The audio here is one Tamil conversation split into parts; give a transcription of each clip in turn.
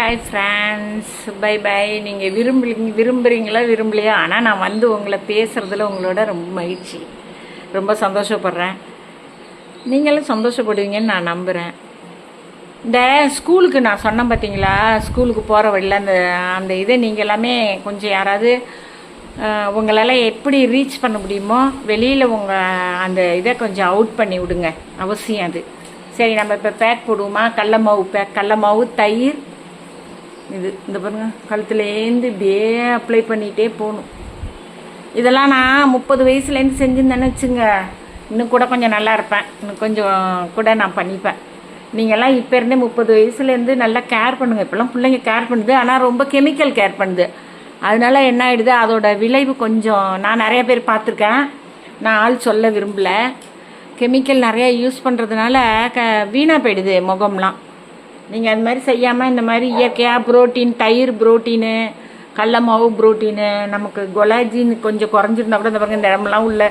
Hi friends, by by. நீங்கள் விரும்புகிறீங்களா விரும்பலையா? ஆனால் நான் வந்து உங்களை பேசுகிறதுல உங்களோட ரொம்ப மகிழ்ச்சி, ரொம்ப சந்தோஷப்படுறேன். நீங்களும் சந்தோஷப்படுவீங்கன்னு நான் நம்புகிறேன். இந்த ஸ்கூலுக்கு நான் சொன்னேன் பார்த்தீங்களா, ஸ்கூலுக்கு போகிற வழியில் அந்த இதை நீங்கள் எல்லாமே கொஞ்சம் யாராவது உங்களால் எப்படி ரீச் பண்ண முடியுமோ வெளியில் உங்கள் அந்த இதை கொஞ்சம் அவுட் பண்ணி விடுங்க, அவசியம் அது. சரி, நம்ம இப்போ பேக் போடுவோமா? கடல மாவு, தயிர், இது இந்த பாருங்க, கழுத்துலேருந்து இப்படியே அப்ளை பண்ணிகிட்டே போகணும். இதெல்லாம் நான் 30 வயசுலேருந்து செஞ்சுருந்தேன்னு வச்சுங்க, இன்னும் கூட கொஞ்சம் நல்லா இருப்பேன், இன்னும் கொஞ்சம் கூட நான் பண்ணிப்பேன். நீங்கள்லாம் இப்போ இருந்தே 30 வயசுலேருந்து நல்லா கேர் பண்ணுங்கள். இப்போல்லாம் பிள்ளைங்க கேர் பண்ணுது, ஆனால் ரொம்ப கெமிக்கல் கேர் பண்ணுது. அதனால என்ன ஆகிடுது, அதோட விளைவு கொஞ்சம் நான் நிறைய பேர் பார்த்துருக்கேன். நான் ஆள் சொல்ல விரும்பலை. கெமிக்கல் நிறையா யூஸ் பண்ணுறதுனால வீணாக போயிடுது முகம்லாம். நீங்கள் அது மாதிரி செய்யாமல் இந்த மாதிரி இயற்கையாக புரோட்டீன், தயிர் புரோட்டீனு, கடல மாவு புரோட்டீனு, நமக்கு கொலாஜின் கொஞ்சம் குறைஞ்சிருந்தா கூட இந்த பாருங்க, இந்த இடமெல்லாம் உள்ள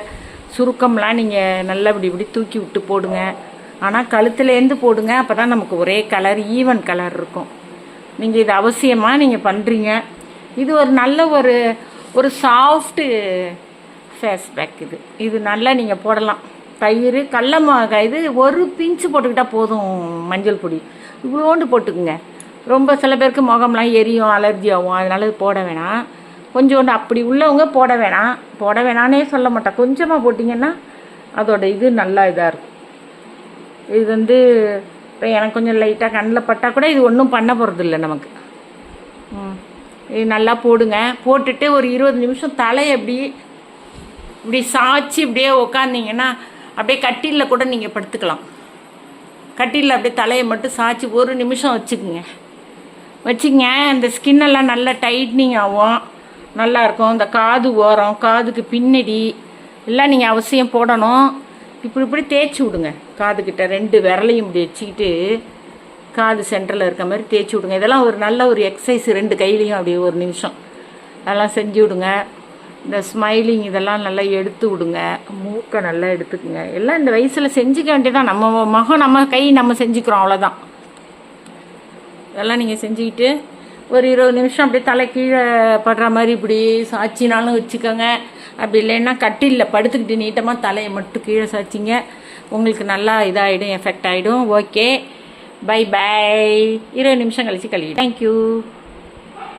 சுருக்கம்லாம் நீங்கள் நல்லா இப்படி தூக்கி விட்டு போடுங்க. ஆனால் கழுத்துலேருந்து போடுங்க, அப்போ தான் நமக்கு ஒரே கலர், ஈவன் கலர் இருக்கும். நீங்கள் இது அவசியமாக நீங்கள் பண்ணுறீங்க. இது ஒரு நல்ல ஒரு சாஃப்ட்டு ஃபேஸ் பேக். இது நல்லா நீங்கள் போடலாம். தயிர், இது ஒரு பிஞ்சு போட்டுக்கிட்டால் போதும். மஞ்சள் பொடி இவ்வளோண்டு போட்டுக்குங்க. ரொம்ப சில பேருக்கு முகம்லாம் எரியும், அலர்ஜி ஆகும், அதனால இது போட வேணாம். கொஞ்சோண்டு அப்படி உள்ளவங்க போட வேணான்னே சொல்ல மாட்டேன். கொஞ்சமாக போட்டிங்கன்னா அதோட இது நல்லா இதாக இருக்கும். இது இப்போ எனக்கு கொஞ்சம் லைட்டாக கண்ணில் பட்டால் கூட இது ஒன்றும் பண்ண போகிறது இல்லை நமக்கு. இது நல்லா போடுங்க. போட்டுட்டு ஒரு 20 நிமிஷம் தலையை இப்படி சாய்ச்சி இப்படியே உக்காந்திங்கன்னா அப்படியே கட்டிலில் கூட நீங்கள் படுத்துக்கலாம். கட்டிலில் அப்படியே தலையை மட்டும் சாய்ச்சி 1 நிமிஷம் வச்சுக்கங்க. இந்த ஸ்கின்னெல்லாம் நல்லா டைட்னிங் ஆகும், நல்லாயிருக்கும். இந்த காது ஓரம், காதுக்கு பின்னாடி எல்லாம் நீங்கள் அவசியம் போடணும். இப்படி தேய்ச்சி விடுங்க. காதுக்கிட்ட 2 விரலையும் இப்படி வச்சுக்கிட்டு காது சென்டரில் இருக்க மாதிரி தேய்ச்சி விடுங்க. இதெல்லாம் ஒரு நல்ல ஒரு எக்ஸசைஸ். 2 கையிலையும் அப்படியே 1 நிமிஷம் அதெல்லாம் செஞ்சு விடுங்க. இந்த ஸ்மைலிங் இதெல்லாம் நல்லா எடுத்து விடுங்க. மூக்கை நல்லா எடுத்துக்குங்க. எல்லாம் இந்த வயசில் செஞ்சுக்க வேண்டியதான். நம்ம முகம், நம்ம கை நம்ம செஞ்சுக்கிறோம், அவ்வளோதான். இதெல்லாம் நீங்கள் செஞ்சுக்கிட்டு ஒரு 20 நிமிஷம் அப்படியே தலை கீழே படுற மாதிரி இப்படி சாய்ச்சினாலும் வச்சுக்கோங்க. அப்படி இல்லைன்னா கட்டிலில் படுத்துக்கிட்டு நீட்டமாக தலையை மட்டும் கீழே சாய்ச்சிங்க. உங்களுக்கு நல்லா இதாகிடும், எஃபெக்ட் ஆகிடும். Okay, by by. 20 நிமிஷம் கழிச்சு கழுவி. தேங்க்யூ.